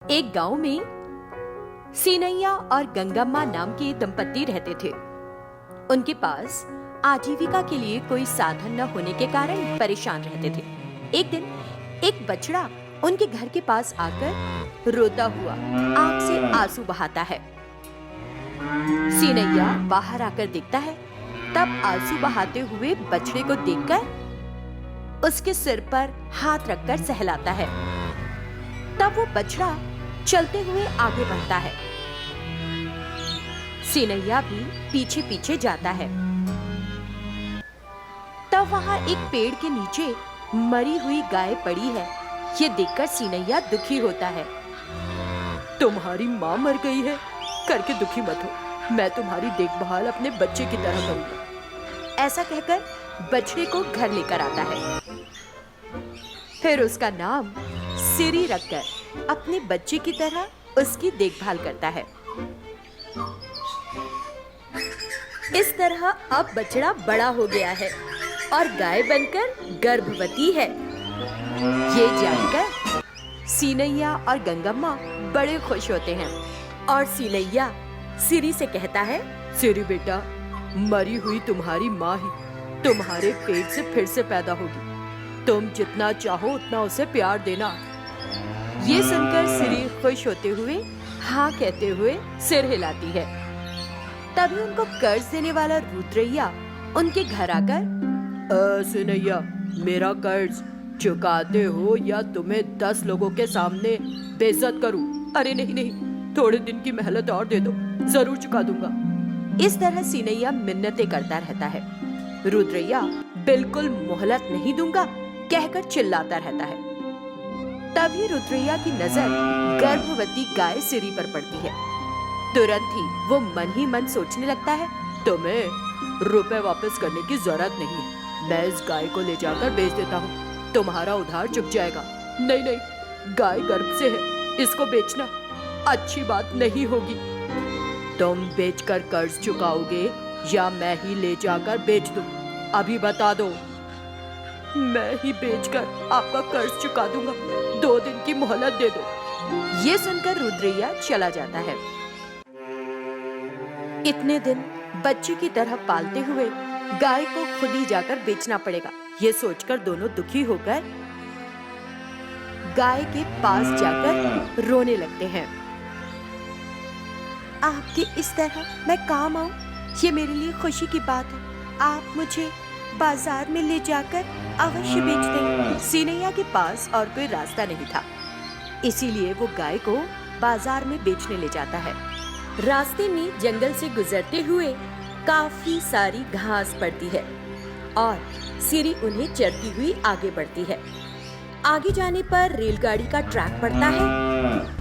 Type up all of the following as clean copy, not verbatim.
एक गांव में सीनैया और गंगम्मा नाम के दंपत्ति रहते थे। उनके पास आजीविका के लिए कोई साधन न होने के कारण परेशान रहते थे। एक दिन एक बछड़ा उनके घर के पास आकर रोता हुआ आंख से आंसू बहाता है। सीनैया बाहर आकर देखता है, तब आंसू बहाते हुए बछड़े को देखकर उसके सिर पर हाथ रखकर सहलाता है। तब वो बछड़ा चलते हुए आगे बढ़ता है। सीनैया भी पीछे पीछे जाता है। तब वहां एक पेड़ के नीचे मरी हुई गाय पड़ी है। ये देखकर सीनैया दुखी होता है। तुम्हारी माँ मर गई है, करके दुखी मत हो, मैं तुम्हारी देखभाल अपने बच्चे की तरह करूंगा। ऐसा कहकर बछड़े को घर लेकर आता है। फिर उसका नाम सिरी रखकर अपने बच्चे की तरह उसकी देखभाल करता है। इस तरह अब बछड़ा बड़ा हो गया है और गाय बनकर गर्भवती है। ये जानकर सीनैया और गंगम्मा बड़े खुश होते हैं और सीनैया सिरी से कहता है, सिरी बेटा, मरी हुई तुम्हारी माँ ही तुम्हारे पेट से फिर से पैदा होगी। तुम जितना चाहो उतना उसे प्यार देना। ये सुनकर सिरी खुश होते हुए हाँ कहते हुए सिर हिलाती है। तभी उनको कर्ज देने वाला रुद्रैया उनके घर आकर, सीनैया, मेरा कर्ज चुकाते हो या तुम्हें 10 लोगों के सामने बेइज्जत करूं? अरे नहीं नहीं, थोड़े दिन की मेहनत और दे दो, जरूर चुका दूंगा। इस तरह सीनैया मिन्नतें करता रहता है। रुद्रैया बिल्कुल मोहलत नहीं दूंगा कहकर चिल्लाता रहता है। तभी रुद्रैया की नजर गर्भवती गाय सिरी पर पड़ती है। तुरंत ही वो मन ही मन सोचने लगता है, तुम्हें रुपए वापस करने की जरूरत नहीं है, मैं इस गाय को ले जाकर बेच देता हूँ, तुम्हारा उधार चुक जाएगा। नहीं नहीं, गाय गर्भ से है, इसको बेचना अच्छी बात नहीं होगी। तुम बेचकर कर्ज चुकाओगे या मैं ही ले जाकर बेच दूं? अभी बता दो। मैं ही बेचकर आपका कर्ज चुका दूंगा, 2 दिन की मोहलत दे दो। ये सुनकर रुद्रैया चला जाता है। इतने दिन बच्चे की तरह पालते हुए गाय को खुद ही जाकर बेचना पड़ेगा। ये सोचकर दोनों दुखी होकर गाय के पास जाकर रोने लगते हैं। आपके इस तरह मैं काम आऊं, ये मेरे लिए खुशी की बात है। आप मुझे बाजार में ले जाकर अवश्य बेच दें। सीनैया के पास और कोई रास्ता नहीं था, इसीलिए वो गाय को बाजार में बेचने ले जाता है। रास्ते में जंगल से गुजरते हुए काफी सारी घास पड़ती है और सिरी उन्हें चरती हुई आगे बढ़ती है। आगे जाने पर रेलगाड़ी का ट्रैक पड़ता है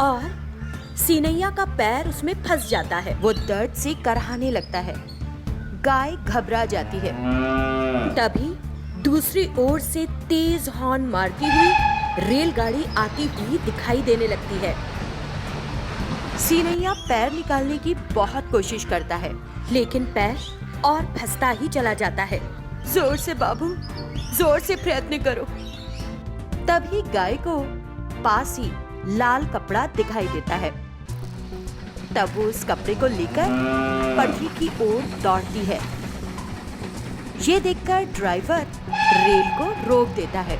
और सीनैया का पैर उसमें फंस जाता है। वो दर्द से कराहने लगता है। गाय घबरा जाती है। तभी दूसरी ओर से तेज हॉर्न मारती हुई रेलगाड़ी आती हुई दिखाई देने लगती है। सीनैया पैर निकालने की बहुत कोशिश करता है, लेकिन पैर और फंसता ही चला जाता है। जोर से बाबू, जोर से प्रयत्न करो। तभी गाय को पास ही लाल कपड़ा दिखाई देता है। तब वो उस कपड़े को लेकर पटरी की ओर दौड़ती है। ये देखकर ड्राइवर रेल को रोक देता है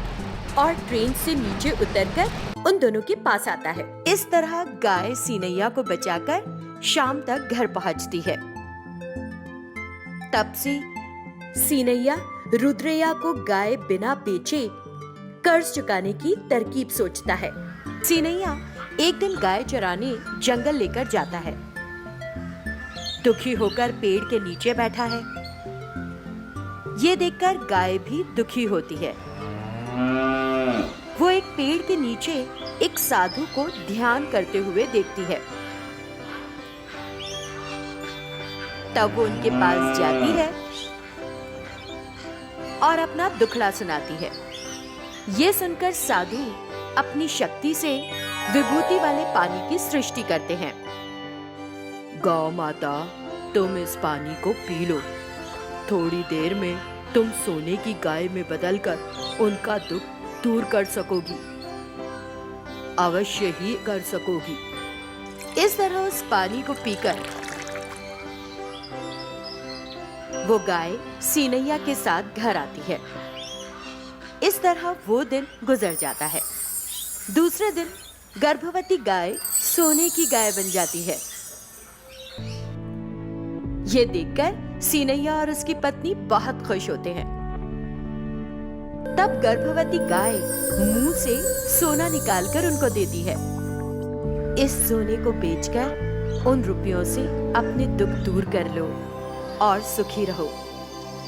और ट्रेन से नीचे उतरकर उन दोनों के पास आता है। इस तरह गाय सीनैया को बचाकर शाम तक घर पहुंचती है। तब से सीनैया रुद्रैया को गाय बिना बेचे कर्ज चुकाने की तरकीब सोचता है। सीनैया एक दिन गाय चराने जंगल लेकर जाता है। दुखी होकर पेड़ के नीचे बैठा है। ये देखकर गाय भी दुखी होती है। वो एक पेड़ के नीचे एक साधु को ध्यान करते हुए देखती है। तब वो उनके पास जाती है और अपना दुखड़ा सुनाती है। ये सुनकर साधु अपनी शक्ति से विभूति वाले पानी की सृष्टि करते हैं। गौ माता, तुम इस पानी को पी लो। थोड़ी देर में तुम सोने की गाय में बदलकर उनका दुख दूर कर सकोगी। अवश्य ही कर सकोगी। इस तरह उस पानी को पीकर वो गाय सीनैया के साथ घर आती है। इस तरह वो दिन गुजर जाता है। दूसरे दिन गर्भवती गाय सोने की गाय बन जाती है। ये देखकर सीनैया और उसकी पत्नी बहुत खुश होते हैं। तब गर्भवती गाय मुंह से सोना निकालकर उनको देती है। इस सोने को बेचकर उन रुपयों से अपने दुख दूर कर लो और सुखी रहो।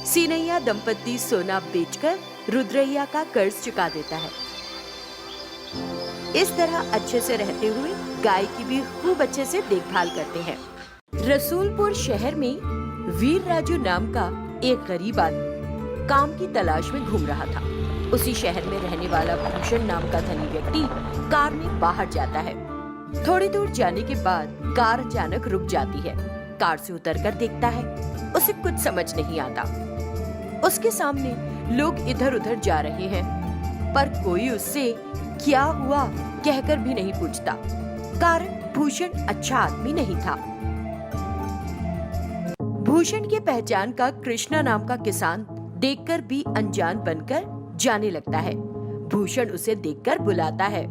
सीनैया दंपति सोना बेचकर रुद्रैया का कर्ज चुका देता है। इस तरह अच्छे से रहते हुए गाय की भी खूब अच्छे से देखभाल करते हैं। रसूलपुर शहर में वीर राजू नाम का एक गरीब आदमी काम की तलाश में घूम रहा था। उसी शहर में रहने वाला भूषण नाम का धनी व्यक्ति कार में बाहर जाता है। थोड़ी दूर जाने के बाद कार अचानक रुक जाती है। कार से उतरकर देखता है, उसे कुछ समझ नहीं आता। उसके सामने लोग इधर उधर जा रहे हैं, पर कोई उससे क्या हुआ कहकर भी नहीं पूछता। कारण भूषण अच्छा आदमी नहीं था। भूषण की पहचान का कृष्णा नाम का किसान देखकर भी अनजान बनकर जाने लगता है। भूषण उसे देखकर बुलाता है।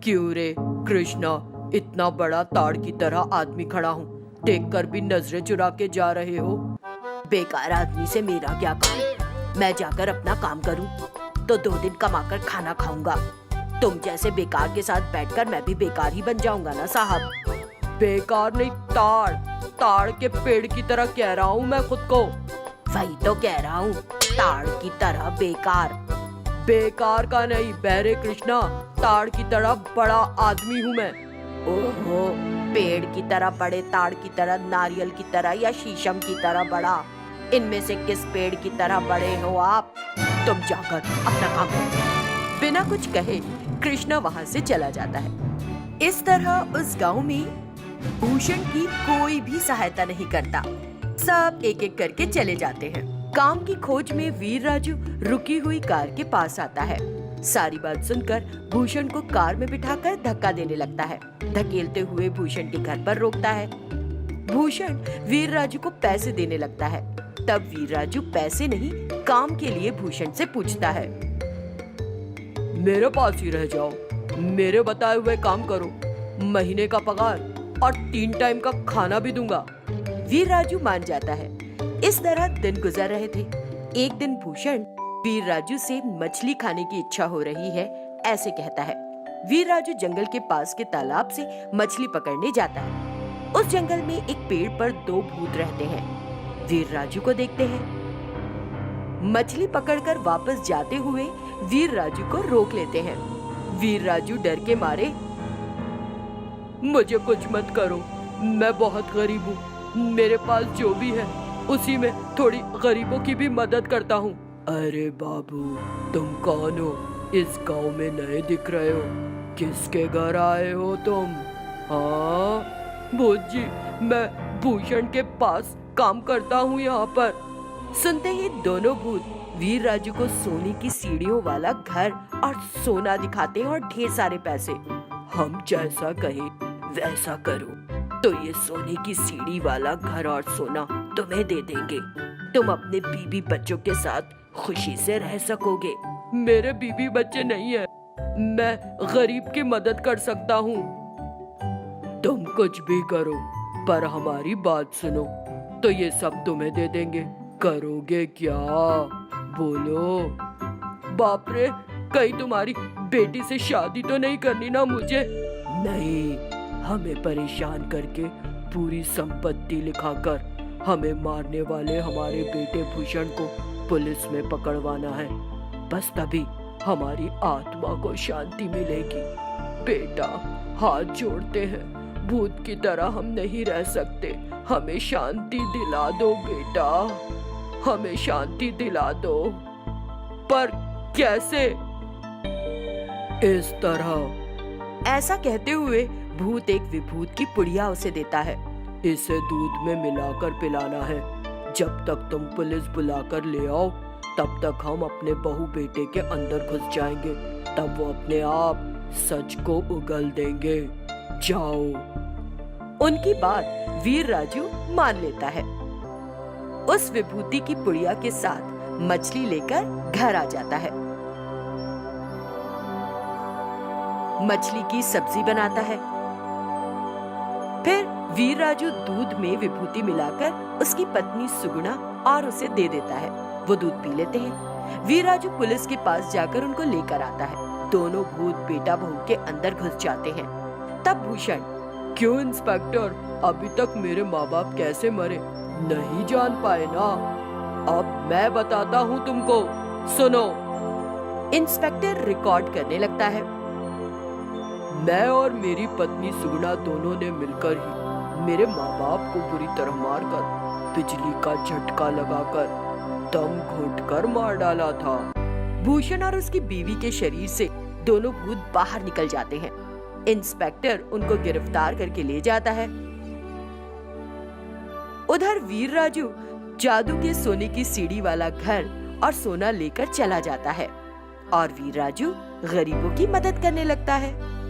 क्यों रे कृष्णा, इतना बड़ा ताड़ की तरह आदमी खड़ा हूँ, देखकर भी नजरें चुरा के जा रहे हो। बेकार आदमी से मेरा क्या काम, मैं जाकर अपना काम करूँ तो 2 दिन कमाकर खाना खाऊंगा। तुम जैसे बेकार के साथ बैठकर मैं भी बेकार ही बन जाऊंगा ना साहब। बेकार नहीं, ताड़ के पेड़ की तरह कह रहा हूँ मैं खुद को। वही तो कह रहा हूँ, ताड़ की तरह बेकार। बेकार का नहीं बहरे कृष्णा, ताड़ की तरह बड़ा आदमी हूँ मैं। ओहो, पेड़ की तरह बड़े, ताड़ की तरह, नारियल की तरह या शीशम की तरह बड़ा, इनमें से किस पेड़ की तरह बड़े हो आप? तुम जाकर अपना काम करो। बिना कुछ कहे कृष्णा वहाँ से चला जाता है। इस तरह उस गांव में भूषण की कोई भी सहायता नहीं करता। सब एक एक करके चले जाते हैं। काम की खोज में वीर राजू रुकी हुई कार के पास आता है। सारी बात सुनकर भूषण को कार में बिठाकर धक्का देने लगता है। धकेलते हुए भूषण के घर पर रोकता है। भूषण वीर राजू को पैसे देने लगता है। तब वीर राजू पैसे नहीं, काम के लिए भूषण से पूछता है। मेरे पास ही रह जाओ, मेरे बताए हुए काम करो, महीने का पगार और 3 टाइम का खाना भी दूंगा। वीर राजू मान जाता है। इस तरह दिन गुजर रहे थे। एक दिन भूषण वीर राजू से मछली खाने की इच्छा हो रही है ऐसे कहता है। वीर राजू जंगल के पास के तालाब से मछली पकड़ने जाता है। उस जंगल में एक पेड़ पर 2 भूत रहते हैं। वीर राजू को देखते हैं। मछली पकड़कर वापस जाते हुए वीर राजू को रोक लेते हैं। वीर राजू डर के मारे, मुझे कुछ मत करो, मैं बहुत गरीब हूँ, मेरे पास जो भी है उसी में थोड़ी गरीबों की भी मदद करता हूँ। अरे बाबू, तुम कौन हो? इस गांव में नए दिख रहे हो, किसके घर आए हो तुम? हाँ भूत जी, मैं भूषण के पास काम करता हूँ यहाँ पर। सुनते ही दोनों भूत वीर राजू को सोने की सीढ़ियों वाला घर और सोना दिखाते हैं और ढेर सारे पैसे। हम जैसा कहे वैसा करो तो ये सोने की सीढ़ी वाला घर और सोना तुम्हें दे देंगे। तुम अपने बीबी बच्चों के साथ खुशी से रह सकोगे। मेरे बीबी बच्चे नहीं है, मैं गरीब की मदद कर सकता हूँ। तुम कुछ भी करो पर हमारी बात सुनो तो ये सब तुम्हें दे देंगे। करोगे क्या? बोलो। बाप रे, कहीं तुम्हारी बेटी से शादी तो नहीं करनी ना मुझे? नहीं, हमें परेशान करके पूरी संपत्ति लिखाकर हमें मारने वाले हमारे बेटे भूषण को पुलिस में पकड़वाना है। बस तभी हमारी आत्मा को शांति मिलेगी। बेटा, हाथ जोड़ते हैं, भूत की तरह हम नहीं रह सकते। हमें शांति दिला दो बेटा, हमें शांति दिला दो। पर कैसे? इस तरह। ऐसा कहते हुए भूत एक विभूत की पुड़िया उसे देता है। इसे दूध में मिलाकर पिलाना है। जब तक तुम पुलिस बुलाकर ले आओ तब तक हम अपने बहू बेटे के अंदर घुस जाएंगे। तब वो अपने आप सच को उगल देंगे, जाओ। उनकी बात वीर राजू मान लेता है। उस विभूति की पुड़िया के साथ मछली लेकर घर आ जाता है। मछली की सब्जी बनाता है। फिर वीर राजू दूध में विभूति मिलाकर उसकी पत्नी सुगुणा और उसे दे देता है। वो दूध पी लेते हैं। वीर राजू पुलिस के पास जाकर उनको लेकर आता है। दोनों भूत बेटा बहू के अंदर घुस जाते हैं। तब भूषण, क्यों इंस्पेक्टर, अभी तक मेरे माँ बाप कैसे मरे नहीं जान पाए ना? अब मैं बताता हूँ तुमको, सुनो। इंस्पेक्टर रिकॉर्ड करने लगता है। मैं और मेरी पत्नी सुगुणा दोनों ने मिलकर ही मेरे माँ बाप को बुरी तरह मारकर, बिजली का झटका लगाकर, दम घोटकर मार डाला था। भूषण और उसकी बीवी के शरीर से दोनों भूत बाहर निकल जाते हैं। इंस्पेक्टर उनको गिरफ्तार करके ले जाता है। उधर वीर राजू जादू के सोने की सीढ़ी वाला घर और सोना लेकर चला जाता है और वीर राजू गरीबों की मदद करने लगता है।